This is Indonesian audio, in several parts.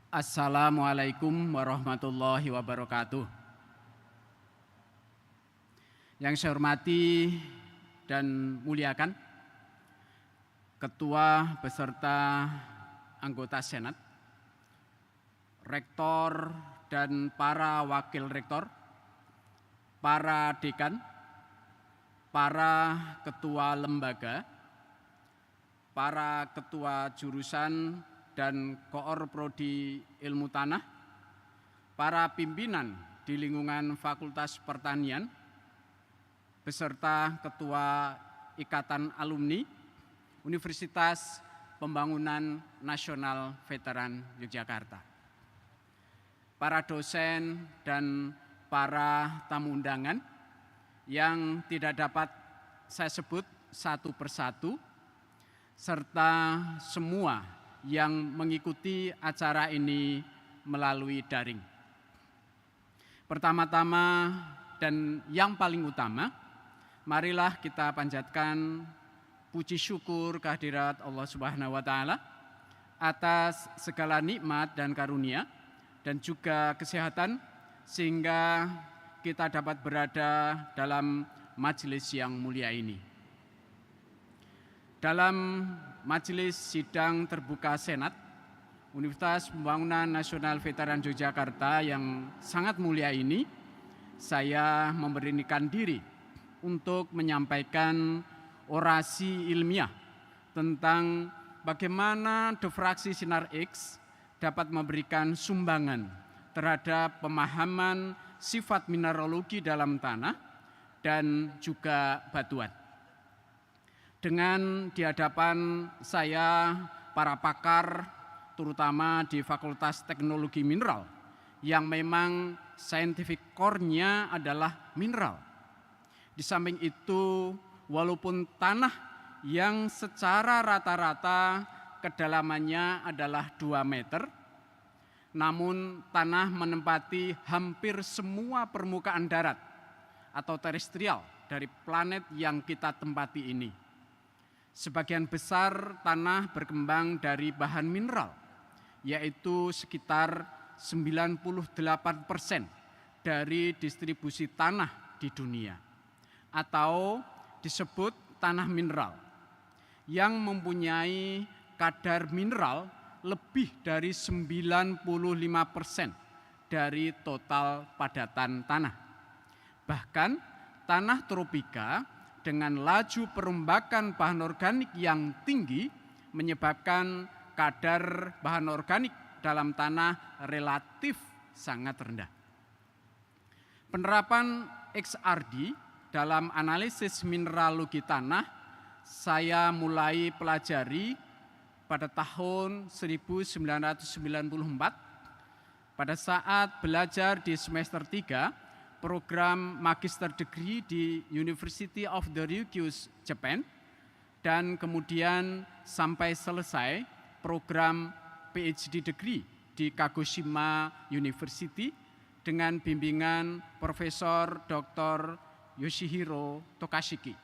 Assalamualaikum warahmatullahi wabarakatuh. Yang saya hormati dan muliakan Ketua beserta anggota Senat, Rektor dan para Wakil Rektor, para Dekan, para Ketua Lembaga, para Ketua Jurusan dan Koor Prodi Ilmu Tanah, para pimpinan di lingkungan Fakultas Pertanian, beserta Ketua Ikatan Alumni Universitas Pembangunan Nasional Veteran Yogyakarta, para dosen dan para tamu undangan yang tidak dapat saya sebut satu persatu, serta semua yang mengikuti acara ini melalui daring. Pertama-tama dan yang paling utama, marilah kita panjatkan puji syukur kehadirat Allah Subhanahu wa Ta'ala atas segala nikmat dan karunia dan juga kesehatan, sehingga kita dapat berada dalam majelis yang mulia ini. Dalam majelis sidang terbuka Senat Universitas Pembangunan Nasional Veteran Yogyakarta yang sangat mulia ini, saya memberanikan diri untuk menyampaikan orasi ilmiah tentang bagaimana diffraksi sinar X dapat memberikan sumbangan terhadap pemahaman sifat mineralogi dalam tanah dan juga batuan. Dengan di hadapan saya para pakar, terutama di Fakultas Teknologi Mineral, yang memang scientific core-nya adalah mineral. Di samping itu, walaupun tanah yang secara rata-rata kedalamannya adalah 2 meter, namun tanah menempati hampir semua permukaan darat atau terestrial dari planet yang kita tempati ini. Sebagian besar tanah berkembang dari bahan mineral, yaitu sekitar 98% dari distribusi tanah di dunia, atau disebut tanah mineral, yang mempunyai kadar mineral lebih dari 95% dari total padatan tanah. Bahkan tanah tropika dengan laju perombakan bahan organik yang tinggi menyebabkan kadar bahan organik dalam tanah relatif sangat rendah. Penerapan XRD dalam analisis mineralogi tanah saya mulai pelajari pada tahun 1994 pada saat belajar di semester 3 program Magister Degree di University of the Ryukyu, Jepang, dan kemudian sampai selesai program PhD Degree di Kagoshima University dengan bimbingan Profesor Dr. Yoshihiro Tokashiki.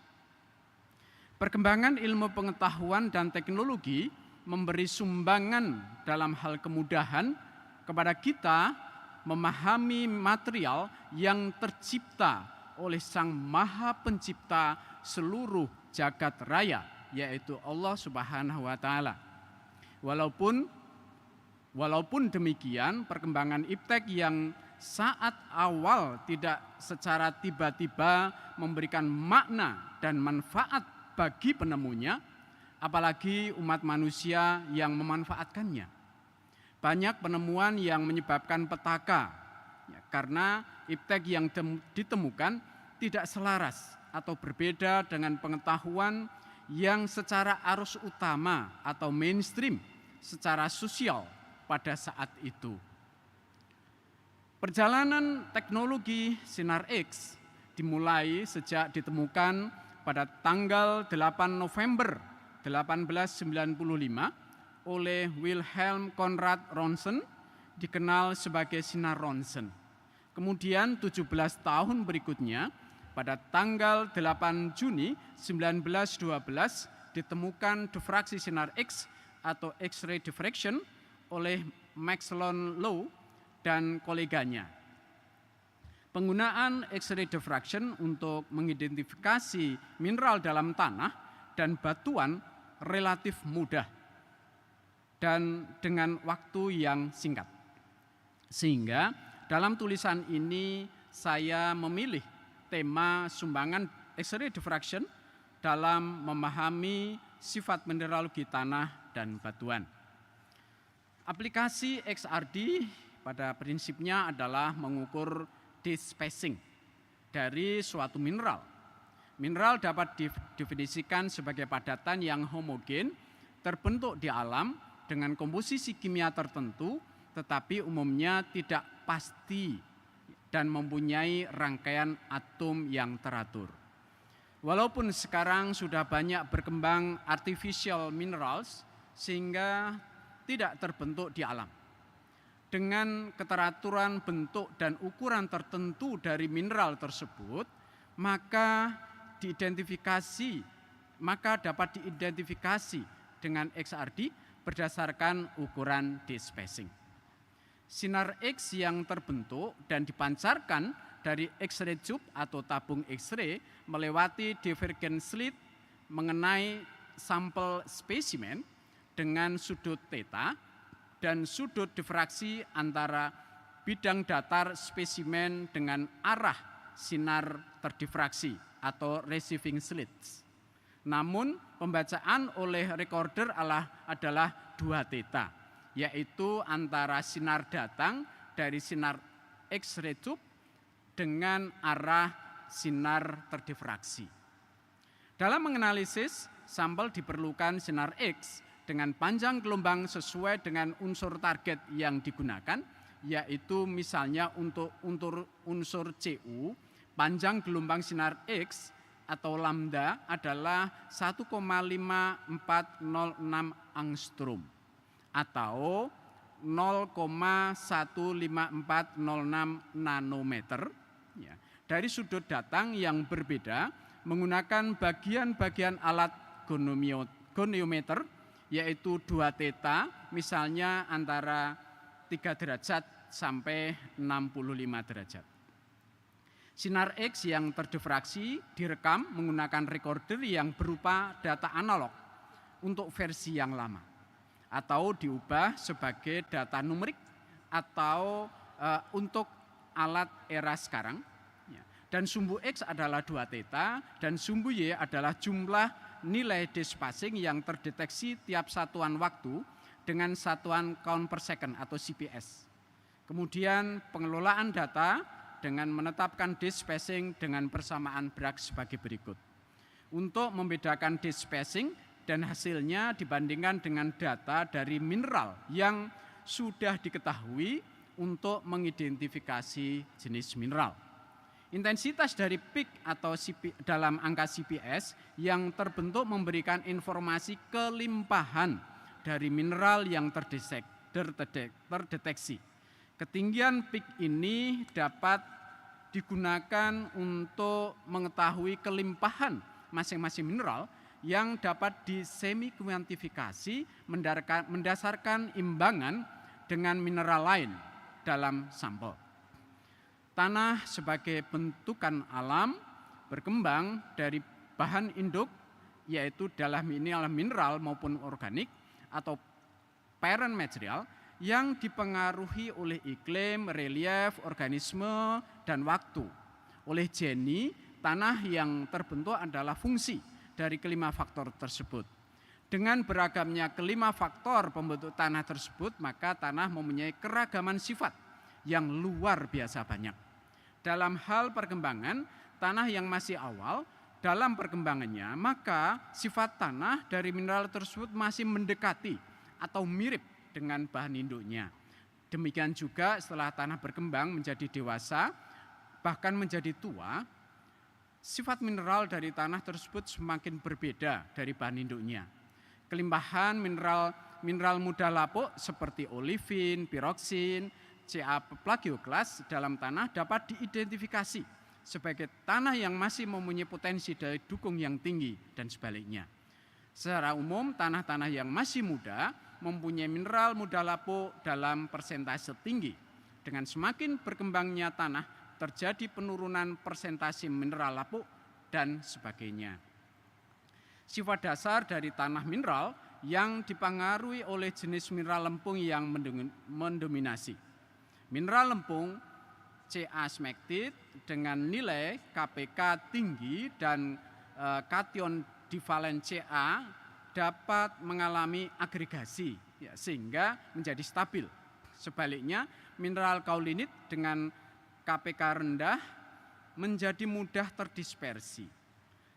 Perkembangan ilmu pengetahuan dan teknologi memberi sumbangan dalam hal kemudahan kepada kita memahami material yang tercipta oleh Sang Maha Pencipta seluruh jagat raya, yaitu Allah Subhanahu wa Ta'ala. Walaupun demikian, perkembangan iptek yang saat awal tidak secara tiba-tiba memberikan makna dan manfaat bagi penemunya, apalagi umat manusia yang memanfaatkannya. Banyak penemuan yang menyebabkan petaka, karena iptek yang ditemukan tidak selaras atau berbeda dengan pengetahuan yang secara arus utama atau mainstream secara sosial pada saat itu. Perjalanan teknologi sinar X dimulai sejak ditemukan pada tanggal 8 November 1895 oleh Wilhelm Conrad Rontgen, dikenal sebagai sinar Rontgen. Kemudian 17 tahun berikutnya, pada tanggal 8 Juni 1912 ditemukan diffraksi sinar X atau X-ray diffraction oleh Maxwell Low dan koleganya. Penggunaan X-ray diffraction untuk mengidentifikasi mineral dalam tanah dan batuan relatif mudah dan dengan waktu yang singkat. Sehingga dalam tulisan ini saya memilih tema sumbangan X-ray diffraction dalam memahami sifat mineralogi tanah dan batuan. Aplikasi XRD pada prinsipnya adalah mengukur D-spacing dari suatu mineral. Mineral dapat didefinisikan sebagai padatan yang homogen, terbentuk di alam dengan komposisi kimia tertentu, tetapi umumnya tidak pasti dan mempunyai rangkaian atom yang teratur. Walaupun sekarang sudah banyak berkembang artificial minerals sehingga tidak terbentuk di alam. Dengan keteraturan bentuk dan ukuran tertentu dari mineral tersebut, maka dapat diidentifikasi dengan XRD berdasarkan ukuran D-spacing. Sinar X yang terbentuk dan dipancarkan dari X-ray tube atau tabung X-ray melewati divergent slit mengenai sampel spesimen dengan sudut theta dan sudut difraksi antara bidang datar spesimen dengan arah sinar terdifraksi atau receiving slits. Namun pembacaan oleh recorder adalah 2 theta, yaitu antara sinar datang dari sinar X-ray tube dengan arah sinar terdifraksi. Dalam menganalisis sampel diperlukan sinar X dengan panjang gelombang sesuai dengan unsur target yang digunakan, yaitu misalnya untuk unsur Cu, panjang gelombang sinar X atau lambda adalah 1,5406 angstrom atau 0,15406 nanometer. Ya, dari sudut datang yang berbeda menggunakan bagian-bagian alat goniometer, yaitu 2 theta, misalnya antara 3 derajat sampai 65 derajat. Sinar X yang terdifraksi direkam menggunakan recorder yang berupa data analog untuk versi yang lama, atau diubah sebagai data numerik atau untuk alat era sekarang. Dan sumbu X adalah 2 theta dan sumbu Y adalah jumlah nilai D-spacing yang terdeteksi tiap satuan waktu dengan satuan count per second atau CPS. Kemudian pengelolaan data dengan menetapkan D-spacing dengan persamaan Bragg sebagai berikut. Untuk membedakan D-spacing dan hasilnya dibandingkan dengan data dari mineral yang sudah diketahui untuk mengidentifikasi jenis mineral. Intensitas dari peak atau dalam angka CPS yang terbentuk memberikan informasi kelimpahan dari mineral yang terdeteksi. Ketinggian peak ini dapat digunakan untuk mengetahui kelimpahan masing-masing mineral yang dapat disemi-kuantifikasi mendasarkan imbangan dengan mineral lain dalam sampel. Tanah sebagai bentukan alam berkembang dari bahan induk, yaitu dalam mineral maupun organik atau parent material yang dipengaruhi oleh iklim, relief, organisme, dan waktu. Oleh Jenny, tanah yang terbentuk adalah fungsi dari kelima faktor tersebut. Dengan beragamnya kelima faktor pembentuk tanah tersebut, maka tanah mempunyai keragaman sifat yang luar biasa banyak. Dalam hal perkembangan, tanah yang masih awal dalam perkembangannya, maka sifat tanah dari mineral tersebut masih mendekati atau mirip dengan bahan induknya. Demikian juga setelah tanah berkembang menjadi dewasa, bahkan menjadi tua, sifat mineral dari tanah tersebut semakin berbeda dari bahan induknya. Kelimpahan mineral mudah lapuk seperti olivin, piroksin, Ca plagioklas dalam tanah dapat diidentifikasi sebagai tanah yang masih mempunyai potensi daya dukung yang tinggi dan sebaliknya. Secara umum, tanah-tanah yang masih muda mempunyai mineral mudah lapuk dalam persentase tinggi. Dengan semakin berkembangnya tanah, terjadi penurunan persentase mineral lapuk dan sebagainya. Sifat dasar dari tanah mineral yang dipengaruhi oleh jenis mineral lempung yang mendominasi. Mineral lempung Ca smektit dengan nilai KPK tinggi dan kation divalen Ca dapat mengalami agregasi sehingga menjadi stabil. Sebaliknya, mineral kaulinit dengan KPK rendah menjadi mudah terdispersi.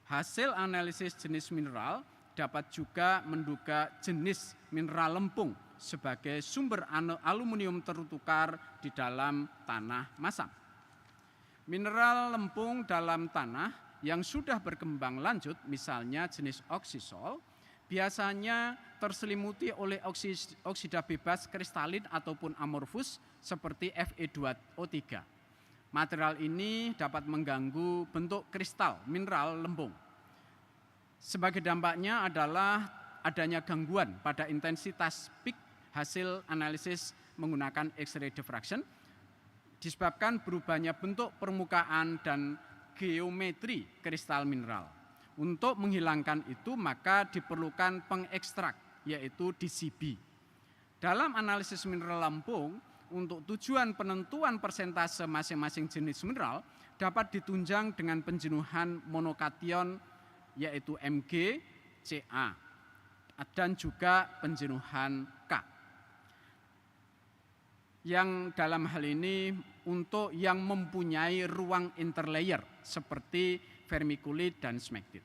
Hasil analisis jenis mineral dapat juga menduga jenis mineral lempung sebagai sumber aluminium tertukar di dalam tanah masam. Mineral lempung dalam tanah yang sudah berkembang lanjut, misalnya jenis oksisol, biasanya terselimuti oleh oksida bebas kristalin ataupun amorfus seperti Fe2O3. Material ini dapat mengganggu bentuk kristal mineral lempung. Sebagai dampaknya adalah adanya gangguan pada intensitas peak hasil analisis menggunakan X-ray diffraction, disebabkan berubahnya bentuk permukaan dan geometri kristal mineral. Untuk menghilangkan itu maka diperlukan pengekstrak, yaitu DCB. Dalam analisis mineral lempung, untuk tujuan penentuan persentase masing-masing jenis mineral dapat ditunjang dengan penjenuhan monokation yaitu Mg, Ca, dan juga penjenuhan K. Yang dalam hal ini untuk yang mempunyai ruang interlayer seperti vermiculit dan smektit.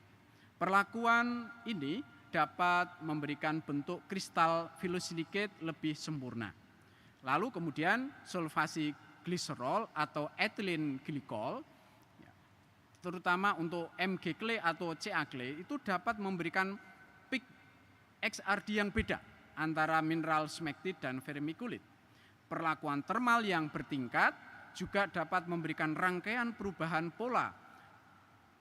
Perlakuan ini dapat memberikan bentuk kristal phyllosilicate lebih sempurna. Lalu kemudian sulfasi gliserol atau ethylene glycol, terutama untuk Mg clay atau Ca clay, itu dapat memberikan peak XRD yang beda antara mineral smektit dan vermiculit. Perlakuan termal yang bertingkat juga dapat memberikan rangkaian perubahan pola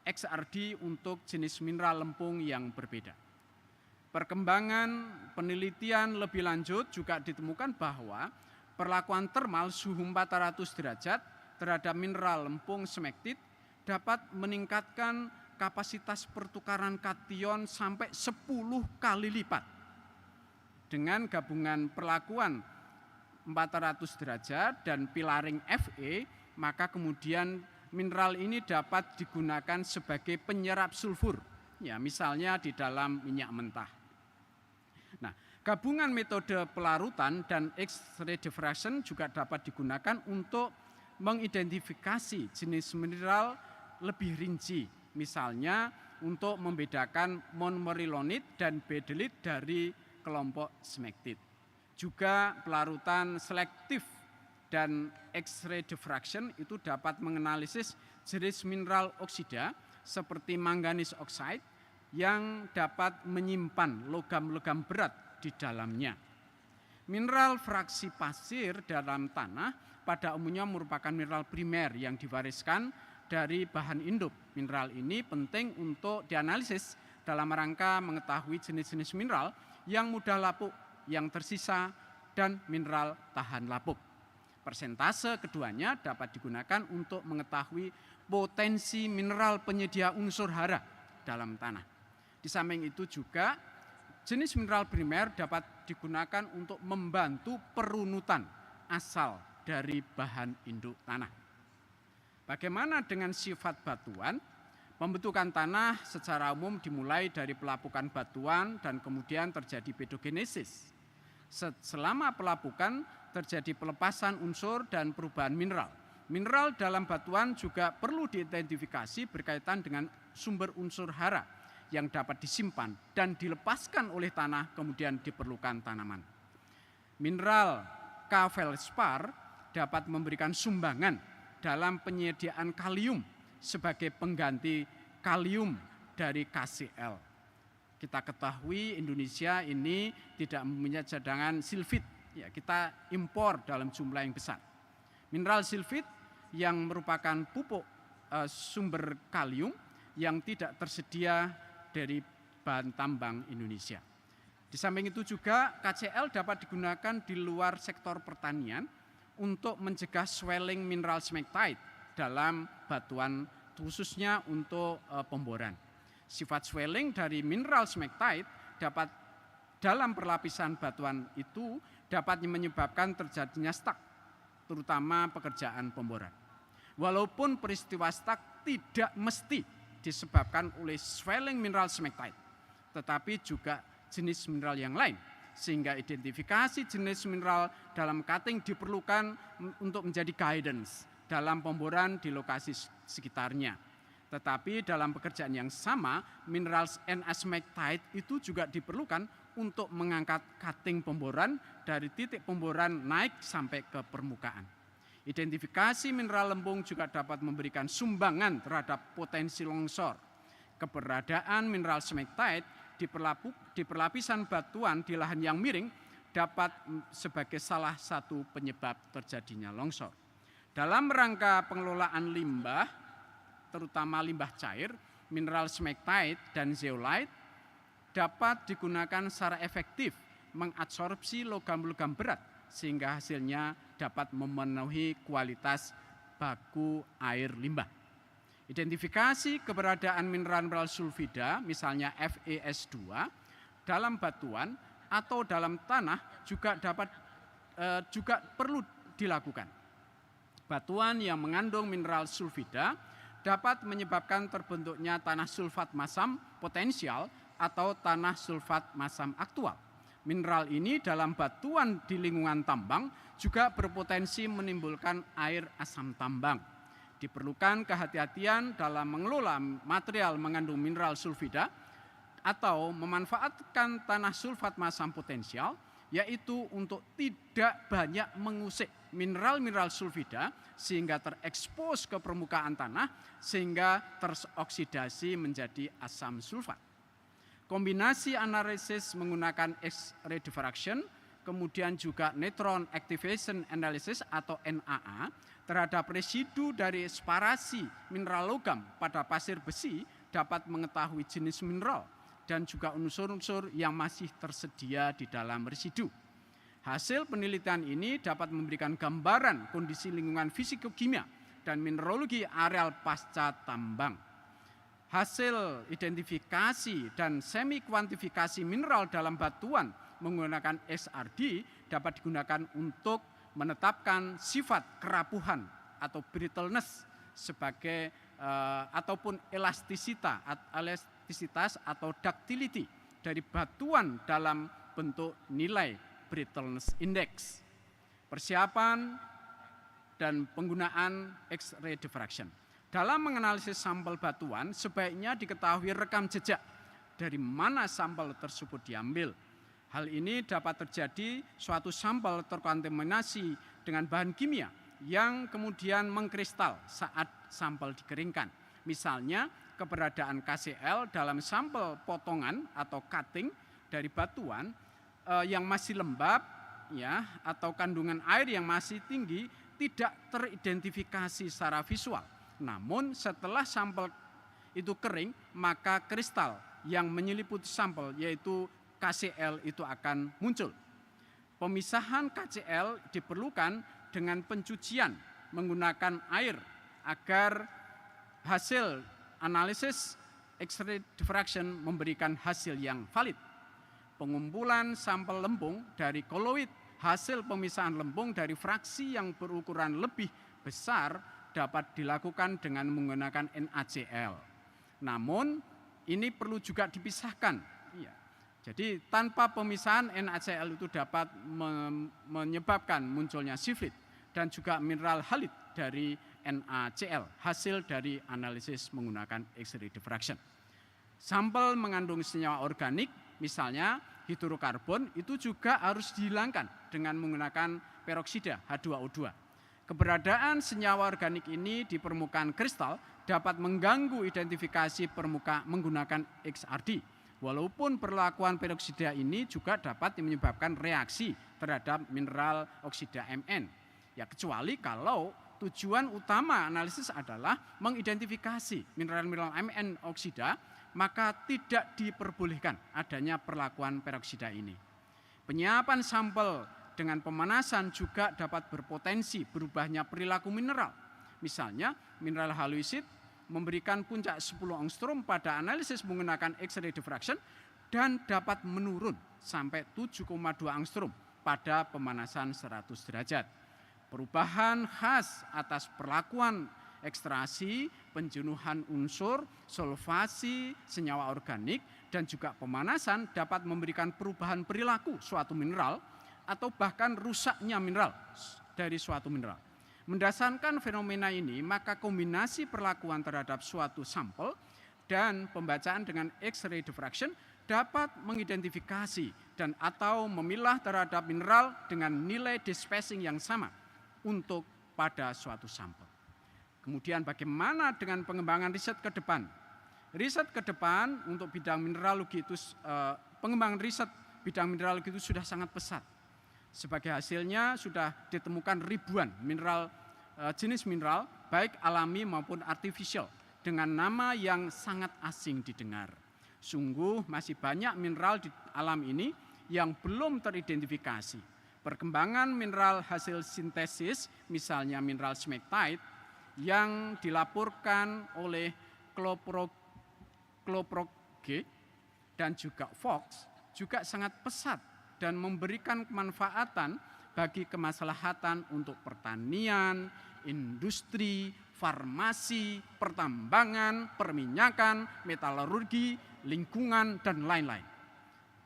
XRD untuk jenis mineral lempung yang berbeda. Perkembangan penelitian lebih lanjut juga ditemukan bahwa perlakuan termal suhu 400 derajat terhadap mineral lempung smektit dapat meningkatkan kapasitas pertukaran kation sampai 10 kali lipat. Dengan gabungan perlakuan 400 derajat dan pilaring Fe, maka kemudian mineral ini dapat digunakan sebagai penyerap sulfur, ya misalnya di dalam minyak mentah. Nah, gabungan metode pelarutan dan X-ray diffraction juga dapat digunakan untuk mengidentifikasi jenis mineral lebih rinci, misalnya untuk membedakan montmorillonit dan bedylit dari kelompok smektit. Juga pelarutan selektif dan X-ray diffraction itu dapat menganalisis jenis mineral oksida seperti manganis oxide yang dapat menyimpan logam-logam berat di dalamnya. Mineral fraksi pasir dalam tanah pada umumnya merupakan mineral primer yang diwariskan dari bahan induk. Mineral ini penting untuk dianalisis dalam rangka mengetahui jenis-jenis mineral yang mudah lapuk, yang tersisa, dan mineral tahan lapuk. Persentase keduanya dapat digunakan untuk mengetahui potensi mineral penyedia unsur hara dalam tanah. Di samping itu juga jenis mineral primer dapat digunakan untuk membantu perunutan asal dari bahan induk tanah. Bagaimana dengan sifat batuan? Pembentukan tanah secara umum dimulai dari pelapukan batuan dan kemudian terjadi pedogenesis. Selama pelapukan terjadi pelepasan unsur dan perubahan mineral. Mineral dalam batuan juga perlu diidentifikasi berkaitan dengan sumber unsur hara yang dapat disimpan dan dilepaskan oleh tanah, kemudian diperlukan tanaman. Mineral K-feldspar dapat memberikan sumbangan dalam penyediaan kalium sebagai pengganti kalium dari KCl. Kita ketahui Indonesia ini tidak mempunyai cadangan silfit, ya, kita impor dalam jumlah yang besar. Mineral silfit yang merupakan pupuk sumber kalium yang tidak tersedia dari bahan tambang Indonesia. Di samping itu juga KCl dapat digunakan di luar sektor pertanian untuk mencegah swelling mineral smectite dalam batuan khususnya untuk pemboran. Sifat swelling dari mineral smectite dapat dalam perlapisan batuan itu dapat menyebabkan terjadinya stuck, terutama pekerjaan pemboran. Walaupun peristiwa stuck tidak mesti disebabkan oleh swelling mineral smectite, tetapi juga jenis mineral yang lain, sehingga identifikasi jenis mineral dalam cutting diperlukan untuk menjadi guidance dalam pemboran di lokasi sekitarnya. Tetapi dalam pekerjaan yang sama, mineral N-smectite itu juga diperlukan untuk mengangkat cutting pemboran dari titik pemboran naik sampai ke permukaan. Identifikasi mineral lempung juga dapat memberikan sumbangan terhadap potensi longsor. Keberadaan mineral smectite di perlapisan batuan di lahan yang miring dapat sebagai salah satu penyebab terjadinya longsor. Dalam rangka pengelolaan limbah, terutama limbah cair, mineral smectite dan zeolite dapat digunakan secara efektif mengabsorpsi logam-logam berat sehingga hasilnya dapat memenuhi kualitas baku air limbah. Identifikasi keberadaan mineral sulfida, misalnya FeS2, dalam batuan atau dalam tanah juga perlu dilakukan. Batuan yang mengandung mineral sulfida dapat menyebabkan terbentuknya tanah sulfat masam potensial atau tanah sulfat masam aktual. Mineral ini dalam batuan di lingkungan tambang juga berpotensi menimbulkan air asam tambang. Diperlukan kehati-hatian dalam mengelola material mengandung mineral sulfida atau memanfaatkan tanah sulfat masam potensial, yaitu untuk tidak banyak mengusik mineral-mineral sulfida sehingga terekspos ke permukaan tanah sehingga teroksidasi menjadi asam sulfat. Kombinasi analisis menggunakan X-ray diffraction, kemudian juga neutron activation analysis atau NAA terhadap residu dari separasi mineral logam pada pasir besi dapat mengetahui jenis mineral dan juga unsur-unsur yang masih tersedia di dalam residu. Hasil penelitian ini dapat memberikan gambaran kondisi lingkungan fisikokimia dan mineralogi areal pasca tambang. Hasil identifikasi dan semi kuantifikasi mineral dalam batuan menggunakan XRD dapat digunakan untuk menetapkan sifat kerapuhan atau brittleness sebagai ataupun elastisitas atau ductility dari batuan dalam bentuk nilai brittleness index. Persiapan dan penggunaan X-ray diffraction. Dalam menganalisis sampel batuan, sebaiknya diketahui rekam jejak dari mana sampel tersebut diambil. Hal ini dapat terjadi suatu sampel terkontaminasi dengan bahan kimia yang kemudian mengkristal saat sampel dikeringkan. Misalnya keberadaan KCl dalam sampel potongan atau cutting dari batuan yang masih lembab ya atau kandungan air yang masih tinggi tidak teridentifikasi secara visual. Namun setelah sampel itu kering, maka kristal yang menyelimuti sampel yaitu KCl itu akan muncul. Pemisahan KCl diperlukan dengan pencucian menggunakan air agar hasil analisis X-ray diffraction memberikan hasil yang valid. Pengumpulan sampel lempung dari koloid hasil pemisahan lempung dari fraksi yang berukuran lebih besar dapat dilakukan dengan menggunakan NaCl. Namun ini perlu juga dipisahkan. Jadi tanpa pemisahan NaCl itu dapat menyebabkan munculnya siflit dan juga mineral halit dari NaCl, hasil dari analisis menggunakan X-ray diffraction. Sampel mengandung senyawa organik, misalnya hidrokarbon, itu juga harus dihilangkan dengan menggunakan peroksida H2O2. Keberadaan senyawa organik ini di permukaan kristal dapat mengganggu identifikasi permukaan menggunakan XRD. Walaupun perlakuan peroksida ini juga dapat menyebabkan reaksi terhadap mineral oksida Mn. Ya kecuali kalau tujuan utama analisis adalah mengidentifikasi mineral-mineral Mn oksida maka tidak diperbolehkan adanya perlakuan peroksida ini. Penyiapan sampel dengan pemanasan juga dapat berpotensi berubahnya perilaku mineral. Misalnya, mineral haluisid memberikan puncak 10 angstrom pada analisis menggunakan X-ray diffraction dan dapat menurun sampai 7,2 angstrom pada pemanasan 100 derajat. Perubahan khas atas perlakuan ekstraksi, penjenuhan unsur, solvasi, senyawa organik, dan juga pemanasan dapat memberikan perubahan perilaku suatu mineral atau bahkan rusaknya mineral dari suatu mineral. Mendasarkan fenomena ini, maka kombinasi perlakuan terhadap suatu sampel dan pembacaan dengan X-ray diffraction dapat mengidentifikasi dan atau memilah terhadap mineral dengan nilai dispacing yang sama untuk pada suatu sampel. Kemudian bagaimana dengan pengembangan riset ke depan? Riset ke depan untuk bidang mineralogi itu, pengembangan riset bidang mineralogi itu sudah sangat pesat. Sebagai hasilnya sudah ditemukan ribuan mineral, jenis mineral, baik alami maupun artificial, dengan nama yang sangat asing didengar. Sungguh masih banyak mineral di alam ini yang belum teridentifikasi. Perkembangan mineral hasil sintesis, misalnya mineral smectite, yang dilaporkan oleh Kloprog dan juga Fox juga sangat pesat dan memberikan kemanfaatan bagi kemaslahatan untuk pertanian, industri, farmasi, pertambangan, perminyakan, metalurgi, lingkungan, dan lain-lain.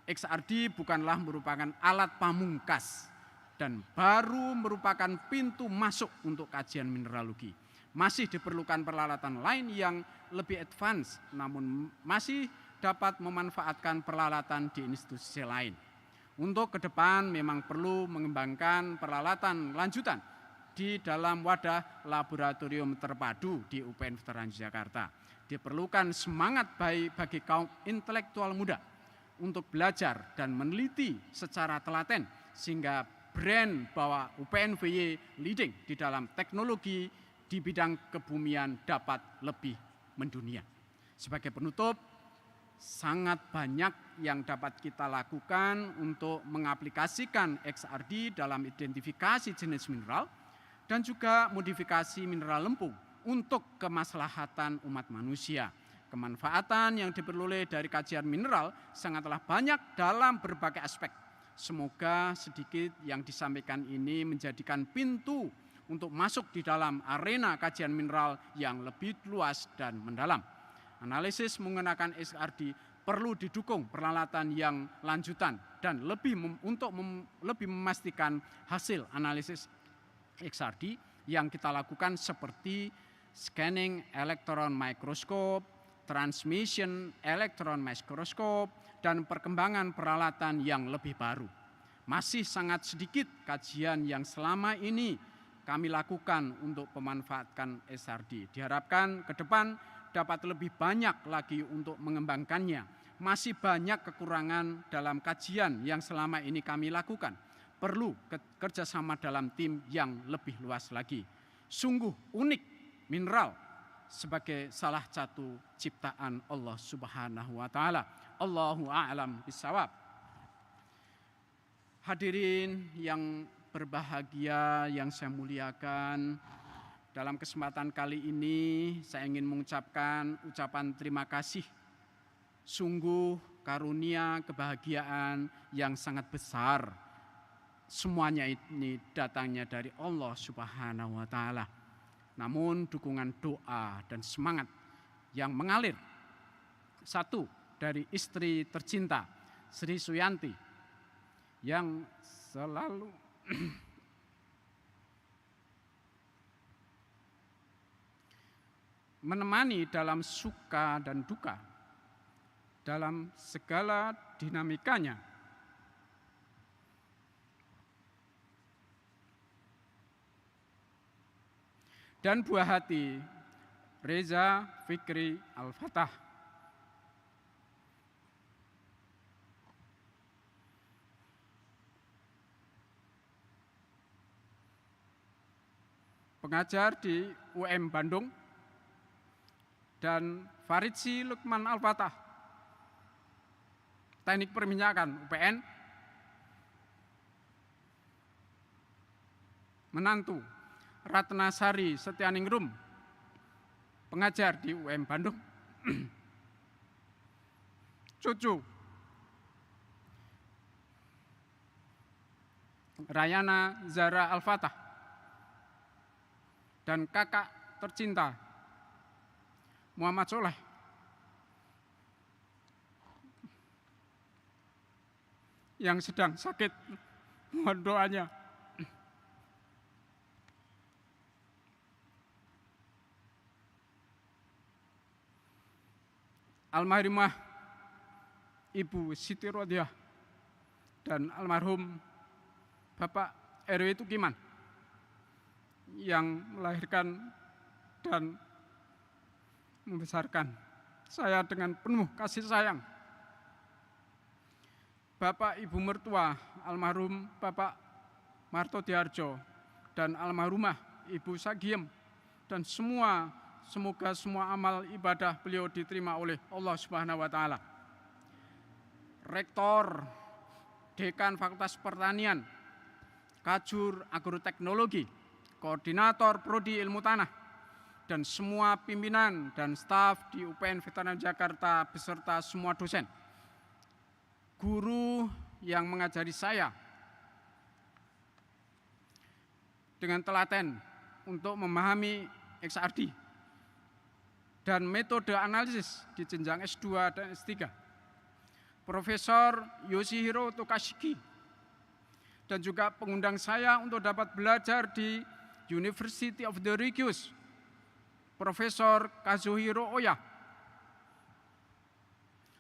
XRD bukanlah merupakan alat pamungkas dan baru merupakan pintu masuk untuk kajian mineralogi. Masih diperlukan peralatan lain yang lebih advance, namun masih dapat memanfaatkan peralatan di institusi lain. Untuk ke depan memang perlu mengembangkan peralatan lanjutan di dalam wadah laboratorium terpadu di UPN Veteran Jakarta. Diperlukan semangat baik bagi kaum intelektual muda untuk belajar dan meneliti secara telaten sehingga brand bahwa UPNVY leading di dalam teknologi di bidang kebumian dapat lebih mendunia. Sebagai penutup, sangat banyak yang dapat kita lakukan untuk mengaplikasikan XRD dalam identifikasi jenis mineral dan juga modifikasi mineral lempung untuk kemaslahatan umat manusia. Kemanfaatan yang diperoleh dari kajian mineral sangatlah banyak dalam berbagai aspek. Semoga sedikit yang disampaikan ini menjadikan pintu untuk masuk di dalam arena kajian mineral yang lebih luas dan mendalam. Analisis menggunakan XRD perlu didukung peralatan yang lanjutan dan untuk lebih memastikan hasil analisis XRD yang kita lakukan seperti scanning elektron microscope, transmission elektron microscope, dan perkembangan peralatan yang lebih baru. Masih sangat sedikit kajian yang selama ini kami lakukan untuk memanfaatkan XRD. Diharapkan ke depan dapat lebih banyak lagi untuk mengembangkannya. Masih banyak kekurangan dalam kajian yang selama ini kami lakukan. Perlu kerjasama dalam tim yang lebih luas lagi. Sungguh unik mineral sebagai salah satu ciptaan Allah Subhanahu wa Ta'ala. Allahu a'lam bishawab. Hadirin yang berbahagia yang saya muliakan, dalam kesempatan kali ini saya ingin mengucapkan ucapan terima kasih. Sungguh karunia kebahagiaan yang sangat besar. Semuanya ini datangnya dari Allah Subhanahu wa Ta'ala. Namun dukungan doa dan semangat yang mengalir, satu dari istri tercinta Sri Suyanti yang selalu menemani dalam suka dan duka, dalam segala dinamikanya. Dan buah hati Reza Fikri Al-Fatah. Pengajar di UM Bandung dan Faridzi Lukman Al-Fatah, Teknik Perminyakan UPN, menantu Ratna Sari Setianingrum, pengajar di UM Bandung, cucu Rayana Zara Al-Fatah, dan kakak tercinta Muhammad Soleh. Yang sedang sakit, mohon doanya. Almarhumah Ibu Siti Rodiah dan almarhum Bapak RW Tukiman yang melahirkan dan membesarkan saya dengan penuh kasih sayang. Bapak Ibu mertua almarhum Bapak Marto Diarjo dan almarhumah Ibu Sagiem, dan semoga semua amal ibadah beliau diterima oleh Allah Subhanahu wa taala. Rektor, Dekan Fakultas Pertanian, Kajur Agroteknologi, Koordinator Prodi Ilmu Tanah, dan semua pimpinan dan staf di UPN Veteran Jakarta beserta semua dosen, guru yang mengajari saya dengan telaten untuk memahami XRD dan metode analisis di jenjang S2 dan S3, Profesor Yoshihiro Tokashiki, dan juga pengundang saya untuk dapat belajar di University of the Ryukyus, Profesor Kazuhiro Oya.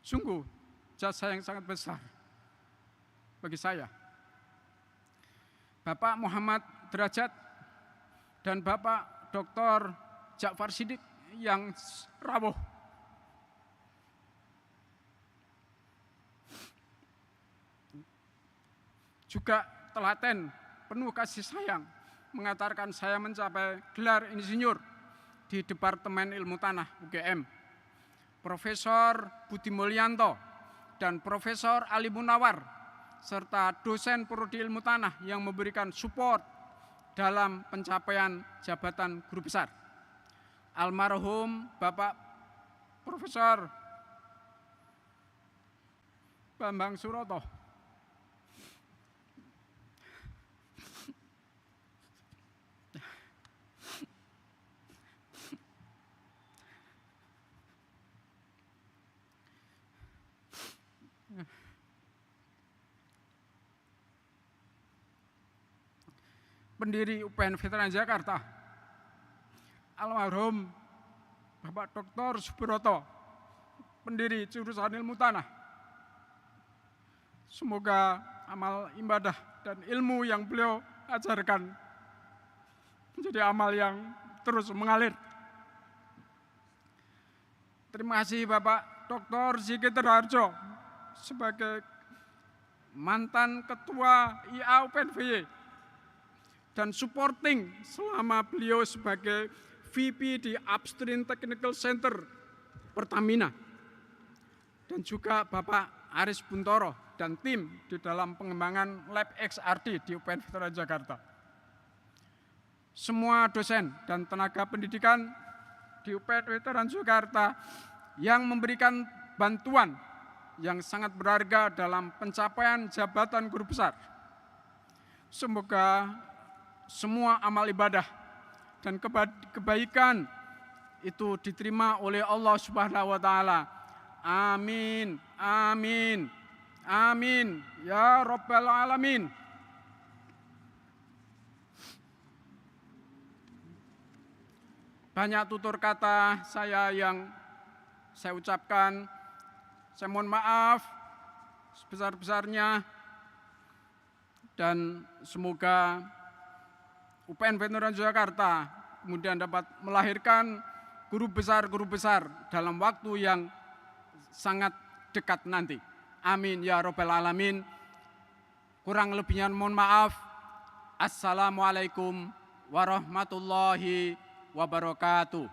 Sungguh jasa yang sangat besar bagi saya. Bapak Muhammad Derajat dan Bapak Dr. Ja'far Siddiq yang rawuh. Juga telaten, penuh kasih sayang, mengantarkan saya mencapai gelar insinyur di Departemen Ilmu Tanah UGM. Profesor Budi Mulyanto dan Profesor Ali Munawar, serta dosen Prodi Ilmu Tanah yang memberikan support dalam pencapaian jabatan guru besar. Almarhum Bapak Profesor Bambang Suroto, pendiri UPN Veteran Jakarta. Almarhum Bapak Dr. Subroto, pendiri jurusan Ilmu Tanah. Semoga amal ibadah dan ilmu yang beliau ajarkan menjadi amal yang terus mengalir. Terima kasih Bapak Dr. Sigit Harjo sebagai mantan Ketua IA UPNVY dan supporting selama beliau sebagai VP di Upstream Technical Center Pertamina, dan juga Bapak Aris Buntoro dan tim di dalam pengembangan Lab XRD di UPN Veteran Jakarta. Semua dosen dan tenaga pendidikan di UPN Veteran Jakarta yang memberikan bantuan yang sangat berharga dalam pencapaian jabatan guru besar. Semoga semua amal ibadah dan kebaikan itu diterima oleh Allah Subhanahu wa taala. Amin, amin, amin ya rabbal alamin. Banyak tutur kata saya yang saya ucapkan, saya mohon maaf sebesar-besarnya, dan semoga UPN Veteran Jakarta kemudian dapat melahirkan guru besar dalam waktu yang sangat dekat nanti. Amin ya rabbal alamin. Kurang lebihnya mohon maaf. Assalamualaikum warahmatullahi wabarakatuh.